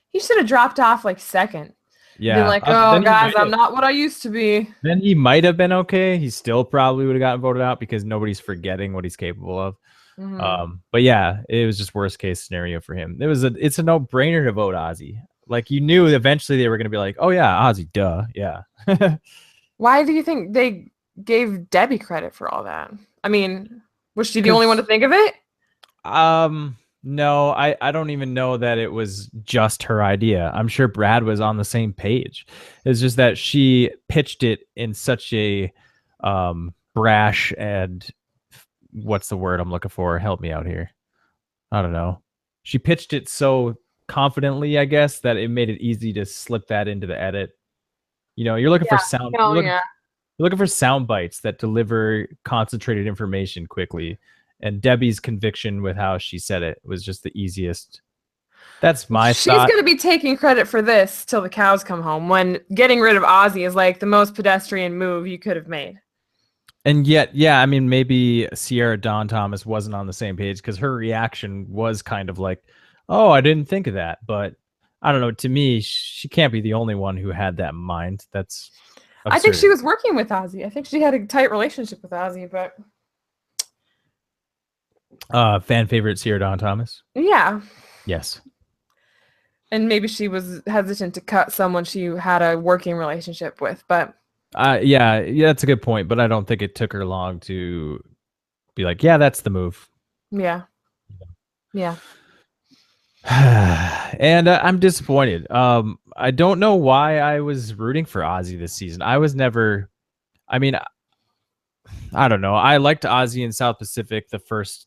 He should have dropped off like second. Yeah. Been like, guys, I'm not what I used to be. Then he might have been okay. He still probably would have gotten voted out because nobody's forgetting what he's capable of. But yeah, it was just worst case scenario for him. It's a no-brainer to vote Ozzy. Like, you knew eventually they were going to be like, oh yeah, Ozzy, duh, yeah. Why do you think they gave Debbie credit for all that? I mean, was she the only one to think of it? No, I don't even know that it was just her idea. I'm sure Brad was on the same page. It's just that she pitched it in such a brash and what's the word I'm looking for? Help me out here. I don't know. She pitched it so confidently, I guess, that it made it easy to slip that into the edit. You know, you're looking for sound. You're looking for sound bites that deliver concentrated information quickly. And Debbie's conviction with how she said it was just the easiest. That's my thought. She's going to be taking credit for this till the cows come home, when getting rid of Ozzy is like the most pedestrian move you could have made. And yet, yeah, I mean, maybe Cirie Dawn Thomas wasn't on the same page because her reaction was kind of like, oh, I didn't think of that. But I don't know. To me, she can't be the only one who had that in mind. That's absurd. I think she was working with Ozzy. I think she had a tight relationship with Ozzy, but... fan favorite Cirie Dawn Thomas? Yeah. Yes. And maybe she was hesitant to cut someone she had a working relationship with, but... Yeah, that's a good point, but I don't think it took her long to be like, yeah, that's the move. Yeah. Yeah. And I'm disappointed. I don't know why I was rooting for Ozzy this season. I was never. I mean, I don't know. I liked Ozzy in South Pacific, the first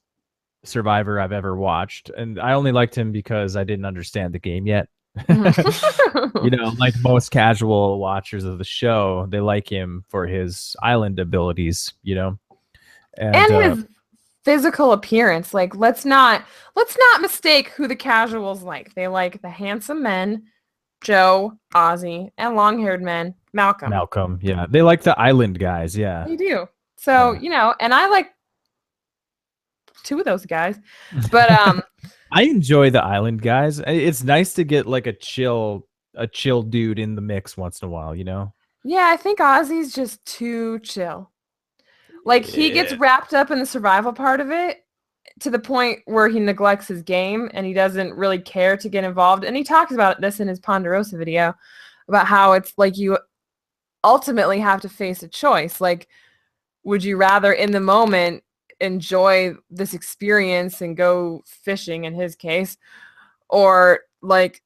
Survivor I've ever watched, and I only liked him because I didn't understand the game yet. You know, like most casual watchers of the show, they like him for his island abilities, you know, and his physical appearance. Like, let's not mistake who the casuals like. They like the handsome men, Joe, Ozzy, and long-haired men, Malcolm. Yeah, they like the island guys. Yeah, they do. So you know, and I like two of those guys, but I enjoy the island guys. It's nice to get like a chill dude in the mix once in a while, you know? Yeah, I think Ozzy's just too chill. Like, he gets wrapped up in the survival part of it to the point where he neglects his game and he doesn't really care to get involved. And he talks about this in his Ponderosa video about how it's like you ultimately have to face a choice. Like, would you rather in the moment enjoy this experience and go fishing in his case, or like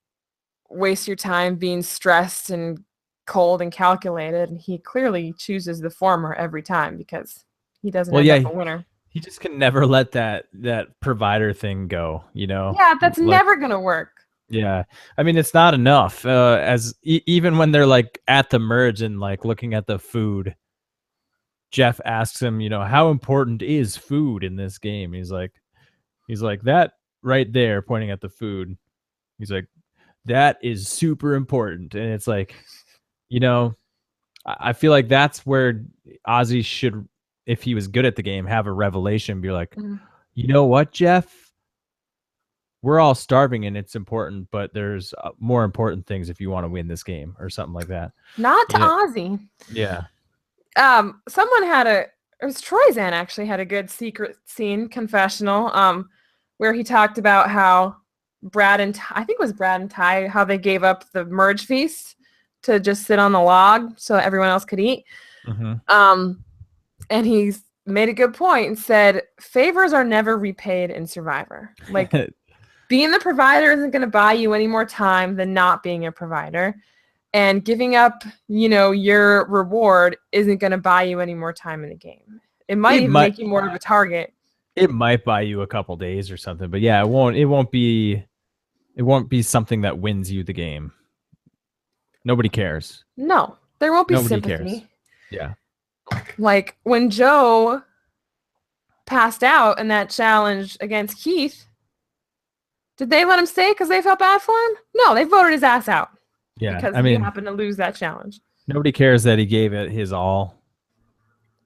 waste your time being stressed and cold and calculated? And he clearly chooses the former every time because he doesn't end up a winner. He just can never let that provider thing go, you know? Yeah, that's never gonna work. Yeah, I mean, it's not enough. Even when they're like at the merge and like looking at the food, Jeff asks him, you know, how important is food in this game? He's like that right there, pointing at the food. He's like, that is super important. And it's like, you know, I feel like that's where Ozzy should, if he was good at the game, have a revelation, be like, you know what, Jeff? We're all starving and it's important, but there's more important things if you want to win this game, or something like that. Not to Ozzy. Yeah. Someone it was Troyzan actually had a good secret scene confessional, where he talked about how Brad and Ty, how they gave up the merge feast to just sit on the log so everyone else could eat. And he made a good point and said, favors are never repaid in Survivor. Like, being the provider isn't going to buy you any more time than not being a provider. And giving up, you know, your reward isn't going to buy you any more time in the game. It might make you more of a target. It might buy you a couple days or something, but yeah, it won't be something that wins you the game. Nobody cares. No, there won't be sympathy. Cares. Yeah. Like when Joe passed out in that challenge against Keith, did they let him stay because they felt bad for him? No, they voted his ass out. Yeah, because he happened to lose that challenge. Nobody cares that he gave it his all.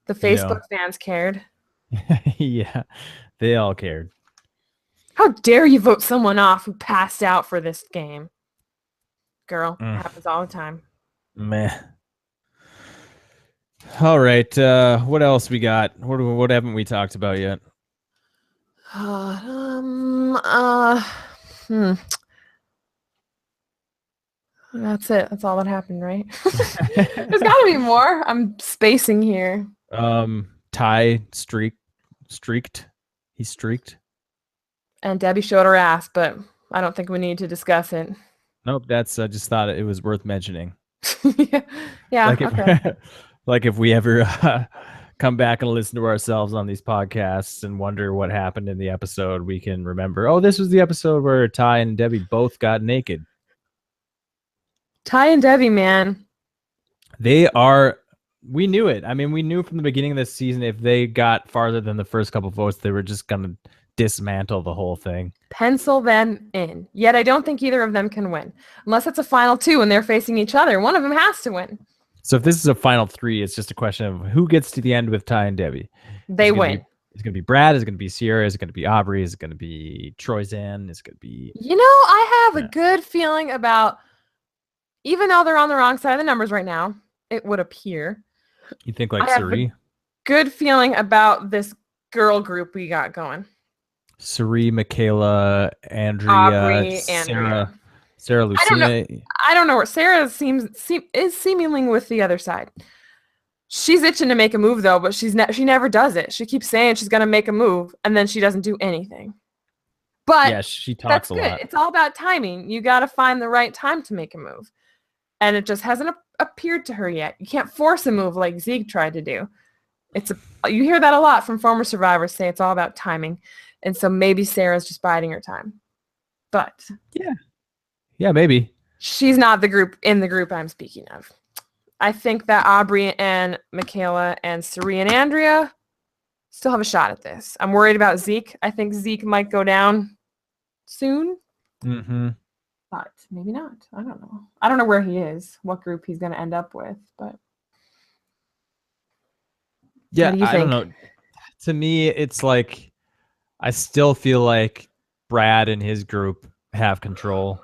The Facebook fans cared. Yeah, they all cared. How dare you vote someone off who passed out for this game? Girl, it happens all the time. Meh. All right, what else we got? What haven't we talked about yet? That's it. That's all that happened, right? There's got to be more. I'm spacing here. Ty streaked. He streaked. And Debbie showed her ass, but I don't think we need to discuss it. Nope, that's I just thought it was worth mentioning. Yeah. Like if, okay. Like if we ever come back and listen to ourselves on these podcasts and wonder what happened in the episode, we can remember, oh, this was the episode where Ty and Debbie both got naked. Ty and Debbie, man. We knew it. I mean, we knew from the beginning of this season, if they got farther than the first couple votes, they were just going to dismantle the whole thing. Pencil them in. Yet I don't think either of them can win. Unless it's a final two and they're facing each other. One of them has to win. So if this is a final three, it's just a question of who gets to the end with Ty and Debbie. They win. It's going to be Brad. Is it going to be Cirie? Is it going to be Aubry? Is it going to be Troyzan? Is it going to be... You know, I have a good feeling about... Even though they're on the wrong side of the numbers right now, it would appear. You think like Cirie? Good feeling about this girl group we got going. Cirie, Michaela, Andrea, Aubry, Sarah, Lucina. I don't know where Sarah is seemingly with the other side. She's itching to make a move though, but she never does it. She keeps saying she's gonna make a move, and then she doesn't do anything. But yeah, she talks a lot. It's all about timing. You got to find the right time to make a move. And it just hasn't appeared to her yet. You can't force a move like Zeke tried to do. You hear that a lot from former survivors, say it's all about timing. And so maybe Sarah's just biding her time. But yeah, maybe. She's not the group I'm speaking of. I think that Aubry and Michaela and Cirie and Andrea still have a shot at this. I'm worried about Zeke. I think Zeke might go down soon. Mm-hmm. But maybe not. I don't know. I don't know where he is, what group he's going to end up with. But yeah, I don't know. To me, it's like I still feel like Brad and his group have control.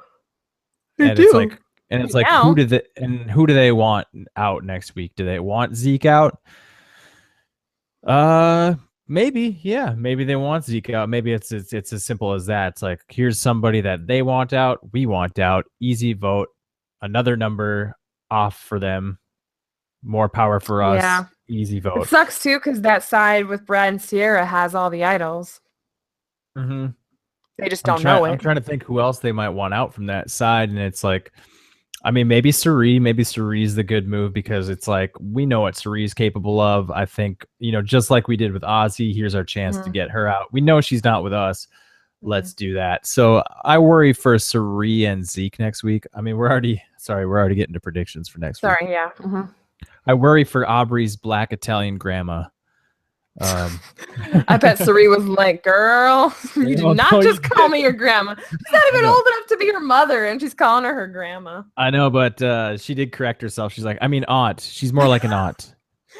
It's like who do they want out next week? Do they want Zeke out? Maybe, yeah. Maybe they want Zeke out. Maybe it's as simple as that. It's like, here's somebody that they want out, we want out. Easy vote. Another number off for them. More power for us. Yeah. Easy vote. It sucks too, because that side with Brad and Cirie has all the idols. Mm-hmm. They just don't know it. I'm trying to think who else they might want out from that side, and it's like, I mean, maybe Cirie. Maybe Cirie's the good move, because it's like, we know what Cirie's capable of. I think, just like we did with Ozzy, here's our chance to get her out. We know she's not with us. Let's do that. So I worry for Cirie and Zeke next week. I mean, we're already getting to predictions for next week. Sorry, yeah. Mm-hmm. I worry for Aubry's black Italian grandma. I bet Cirie was like, girl, you did not just call me your grandma. She's not even old enough to be your mother, and she's calling her grandma. I know, but she did correct herself. She's like, I mean, aunt. She's more like an aunt.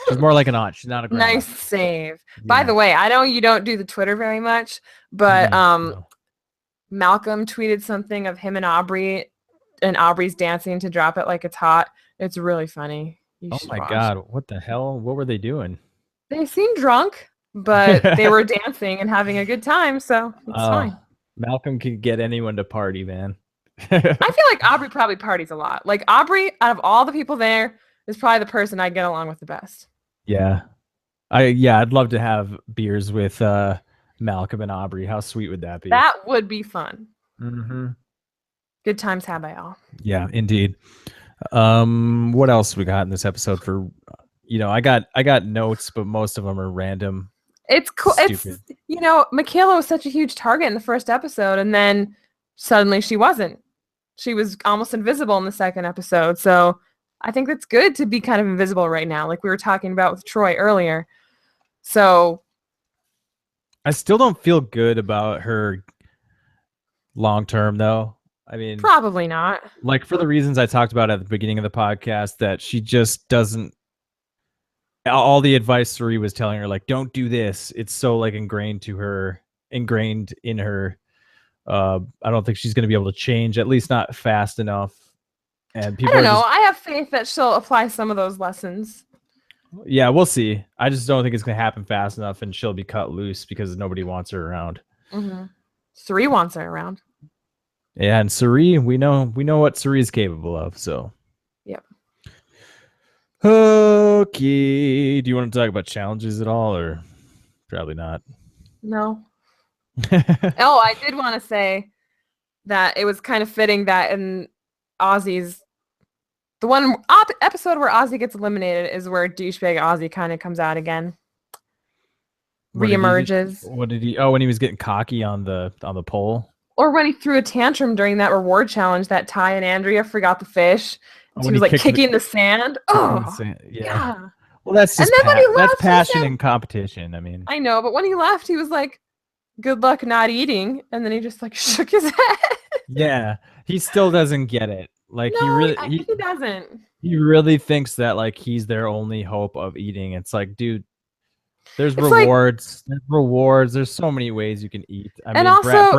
She's more like an aunt. She's not a grandma. Nice save. Yeah. By the way, I know you don't do the Twitter very much, but no. Malcolm tweeted something of him and Aubry, and Aubrey's dancing to Drop It Like It's Hot. It's really funny. Oh my God, what the hell? What were they doing? They seemed drunk, but they were dancing and having a good time, so it's fine. Malcolm could get anyone to party, man. I feel like Aubry probably parties a lot. Like, Aubry, out of all the people there, is probably the person I get along with the best. Yeah. I'd love to have beers with Malcolm and Aubry. How sweet would that be? That would be fun. Mm-hmm. Good times had by all. Yeah, indeed. What else we got in this episode for... I got notes, but most of them are random. It's cool. Stupid. It's Michaela was such a huge target in the first episode, and then suddenly she wasn't. She was almost invisible in the second episode. So I think that's good to be kind of invisible right now, like we were talking about with Troy earlier. So I still don't feel good about her long term, though. I mean, probably not. Like, for the reasons I talked about at the beginning of the podcast, that she just doesn't. All the advice Cirie was telling her, like, don't do this. It's so like ingrained in her. I don't think she's going to be able to change, at least not fast enough. And people, I don't know. I have faith that she'll apply some of those lessons. Yeah, we'll see. I just don't think it's going to happen fast enough, and she'll be cut loose because nobody wants her around. Mm-hmm. Cirie wants her around. Yeah, and Cirie, we know what Cirie is capable of. So. Yep. Okay. Do you want to talk about challenges at all, or probably not? No. Oh, I did want to say that it was kind of fitting that in Ozzy's, the one episode where Ozzy gets eliminated is where douchebag Ozzy kind of comes out again. Reemerges. What did he? Oh, when he was getting cocky on the pole. Or when he threw a tantrum during that reward challenge that Ty and Andrea forgot the fish. He was like kicking the sand. Oh, yeah. Well, that's just that's passion and competition. I mean, I know, but when he left, he was like, "Good luck not eating," and then he just like shook his head. Yeah, he still doesn't get it. Like, he doesn't. He really thinks that like he's their only hope of eating. It's like, dude, there's rewards. There's rewards. There's so many ways you can eat. I mean, also,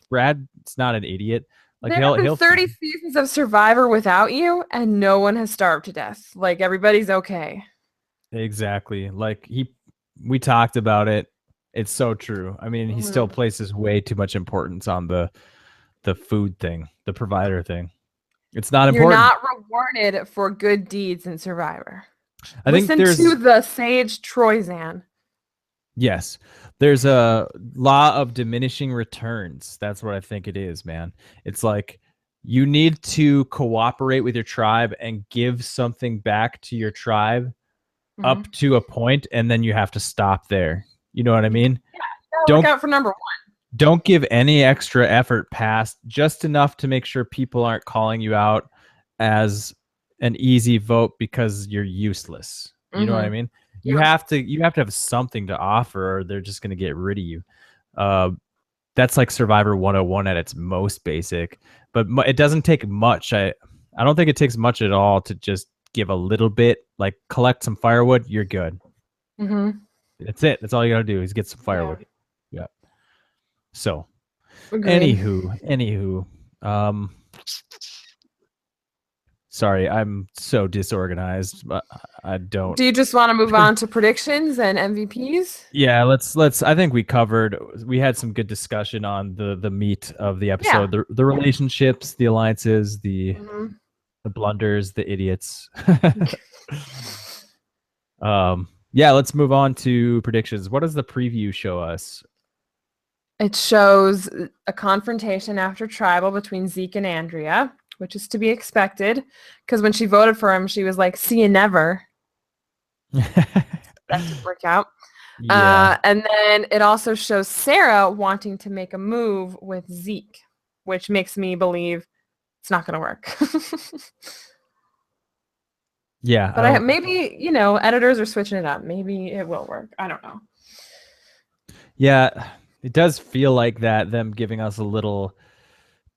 Brad's not an idiot. Like, there have been 30 seasons of Survivor without you, and no one has starved to death. Like, everybody's okay. Exactly. Like, we talked about it. It's so true. I mean, he still places way too much importance on the food thing, the provider thing. It's not important. You're not rewarded for good deeds in Survivor. Listen to the sage Troyzan. Yes. There's a law of diminishing returns. That's what I think it is, man. It's like you need to cooperate with your tribe and give something back to your tribe up to a point, and then you have to stop there. You know what I mean? Yeah, don't look out for number 1. Don't give any extra effort past just enough to make sure people aren't calling you out as an easy vote because you're useless. You know what I mean? You have to have something to offer, or they're just going to get rid of you. That's like Survivor 101 at its most basic, but it doesn't take much. I don't think it takes much at all to just give a little bit, like collect some firewood. You're good. That's it. That's all you got to do is get some firewood. Yeah. So, Agreed. anywho, sorry, I'm so disorganized, but I don't. Do you just want to move on to predictions and MVPs? Yeah, let's. I think we had some good discussion on the meat of the episode, the relationships, the alliances, the blunders, the idiots. Yeah, let's move on to predictions. What does the preview show us? It shows a confrontation after tribal between Zeke and Andrea, which is to be expected, because when she voted for him, she was like, "See you never." That didn't work out. Yeah. And then it also shows Sarah wanting to make a move with Zeke, which makes me believe it's not going to work. Yeah. But maybe, editors are switching it up. Maybe it will work. I don't know. Yeah, it does feel like that, them giving us a little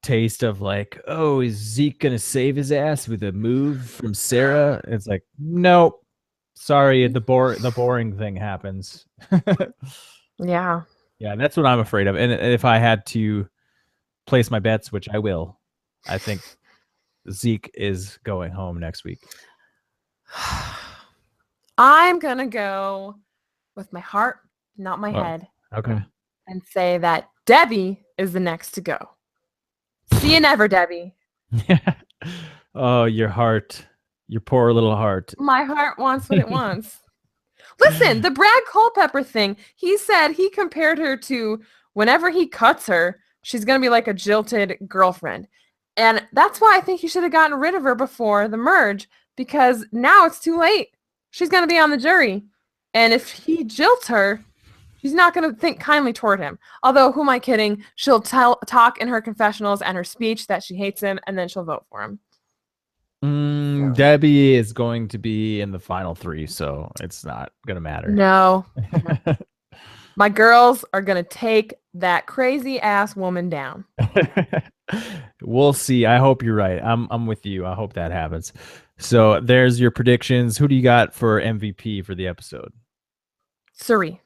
taste of like, oh, is Zeke going to save his ass with a move from Sarah? It's like, nope. Sorry, the boring thing happens. Yeah. Yeah, that's what I'm afraid of. And if I had to place my bets, which I will, I think Zeke is going home next week. I'm going to go with my heart, not my head. Okay. And say that Debbie is the next to go. See you never, Debbie. Yeah. Oh, your heart. Your poor little heart. My heart wants what it wants. Listen, the Brad Culpepper thing, he said he compared her to whenever he cuts her, she's going to be like a jilted girlfriend. And that's why I think he should have gotten rid of her before the merge, because now it's too late. She's going to be on the jury. And if he jilts her, she's not going to think kindly toward him. Although, who am I kidding? She'll talk in her confessionals and her speech that she hates him, and then she'll vote for him. So. Debbie is going to be in the final 3, so it's not going to matter. No. My girls are going to take that crazy-ass woman down. We'll see. I hope you're right. I'm with you. I hope that happens. So there's your predictions. Who do you got for MVP for the episode? Cirie.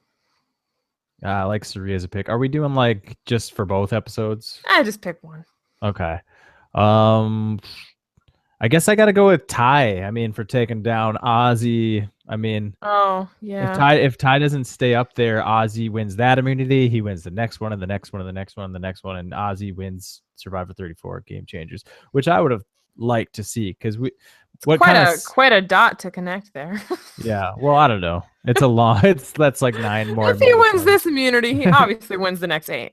I like Cirie as a pick. Are we doing like just for both episodes? I just pick one. Okay. I guess I got to go with Ty. I mean, for taking down Ozzy. I mean, oh yeah. If Ty doesn't stay up there, Ozzy wins that immunity. He wins the next one, and the next one, and the next one, and the next one, and Ozzy wins Survivor 34 Game Changers, which I would have liked to see because quite a dot to connect there. Yeah. Well, I don't know. It's a long. That's like 9 more. If he wins this immunity, he obviously wins the next 8.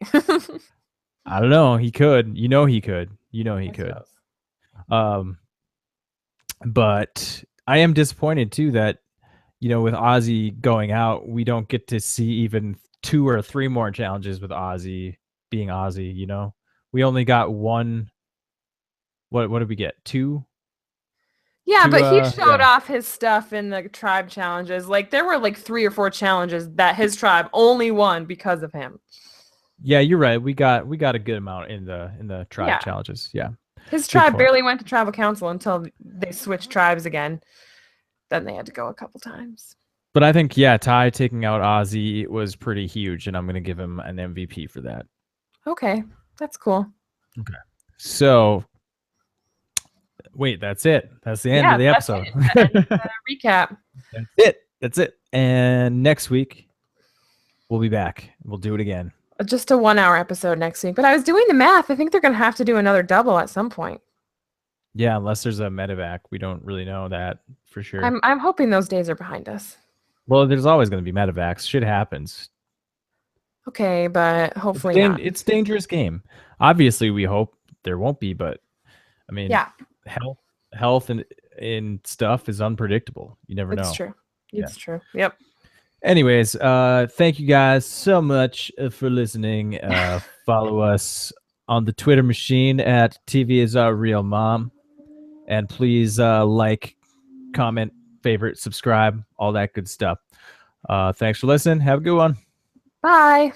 I don't know. He could. He could. He could. But I am disappointed too that, with Ozzy going out, we don't get to see even 2 or 3 more challenges with Ozzy being Ozzy. We only got 1. What did we get? 2? Yeah, but he showed off his stuff in the tribe challenges. Like there were like 3 or 4 challenges that his tribe only won because of him. Yeah, you're right. We got a good amount in the tribe challenges. Yeah. His tribe barely went to tribal council until they switched tribes again. Then they had to go a couple times. But I think, Ty taking out Ozzy was pretty huge, and I'm going to give him an MVP for that. Okay, that's cool. Okay. So, wait, that's it. That's the end of the episode. Recap. That's it. And next week, we'll be back. We'll do it again. Just a 1-hour episode next week. But I was doing the math. I think they're going to have to do another double at some point. Yeah, unless there's a medevac. We don't really know that for sure. I'm hoping those days are behind us. Well, there's always going to be medevacs. Shit happens. Okay, but hopefully not. It's a dangerous game. Obviously, we hope there won't be, but I mean, health and stuff is unpredictable. You never know. It's true. It's true. Yep. Anyways, thank you guys so much for listening. Follow us on the Twitter machine at TV is our real mom, and please like, comment, favorite, subscribe, all that good stuff. Thanks for listening. Have a good one. Bye.